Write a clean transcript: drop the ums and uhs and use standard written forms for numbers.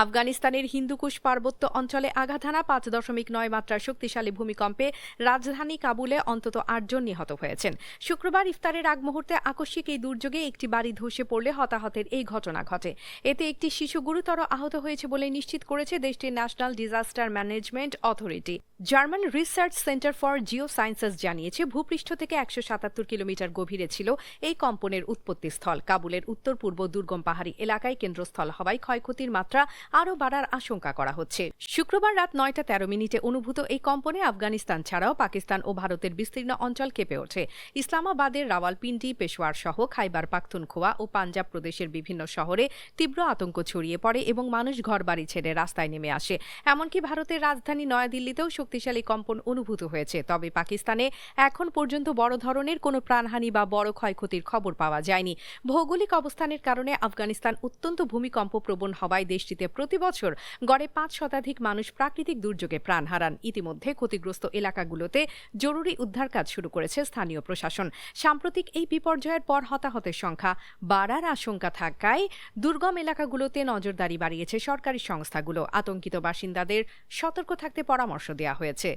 আফগানিস্তানের হিন্দুকুশ পার্বত্য অঞ্চলে আঘাত হানা 5.9 মাত্রার শক্তিশালী ভূমিকম্পে রাজধানী কাবুলে অন্তত 8 জন নিহত হয়েছেন। শুক্রবার ইফতারের আগ মুহূর্তে আকস্মিক এই দুর্যোগে একটি বাড়ি ধসে পড়লে হতাহতের এই ঘটনা ঘটে। এতে একটি শিশু গুরুতর আহত হয়েছে বলে নিশ্চিত করেছে দেশটির national disaster management authority. German research centre for Jio sciences জানিয়েছে, ভূপৃষ্ঠ থেকে 177 কিলোমিটার গভীরে ছিল এই কম্পনের উৎপত্তিস্থল। কাবুলের উত্তর পূর্ব দুর্গম পাহাড়ি এলাকায় কেন্দ্রস্থল হওয়ায় ক্ষয়ক্ষতির মাত্রা আরও বাড়ার আশঙ্কা করা হচ্ছে। শুক্রবার রাত 9:13 অনুভূত এই কম্পনে আফগানিস্তান ছাড়াও পাকিস্তান ও ভারতের বিস্তীর্ণ অঞ্চল কেঁপে ওঠে। ইসলামাবাদের রাওয়ালপিন্ডি, পেশোয়ার সহ খাইবার পাখতুনখোয়া ও পাঞ্জাব প্রদেশের বিভিন্ন শহরে তীব্র আতঙ্ক ছড়িয়ে পড়ে এবং মানুষ ঘরবাড়ি ছেড়ে রাস্তায় নেমে আসে। এমনকি ভারতের রাজধানী নয়াদিল্লিতেও শক্তিশালী কম্পন অনুভূত হয়েছে। তবে পাকিস্তানে এখন পর্যন্ত বড় ধরনের কোনো প্রাণহানি বা বড় ক্ষয়ক্ষতির খবর পাওয়া যায়নি। ভৌগোলিক অবস্থানের কারণে আফগানিস্তান অত্যন্ত ভূমিকম্প প্রবণ হওয়ায় দেশটিতে প্রতি বছর গড়ে 5 শতাধিক মানুষ প্রাকৃতিক দুর্যোগে প্রাণ হারান। ইতিমধ্যে ক্ষতিগ্রস্ত এলাকাগুলোতে জরুরি উদ্ধার কাজ শুরু করেছে স্থানীয় প্রশাসন। সাম্প্রতিক এই বিপর্যয়ের পর হতাহতের সংখ্যা বাড়ার আশঙ্কা থাকায় দুর্গম এলাকাগুলোতে নজরদারি বাড়িয়েছে সরকারি সংস্থাগুলো। আতঙ্কিত বাসিন্দাদের সতর্ক থাকতে পরামর্শ দেওয়া হয়েছে।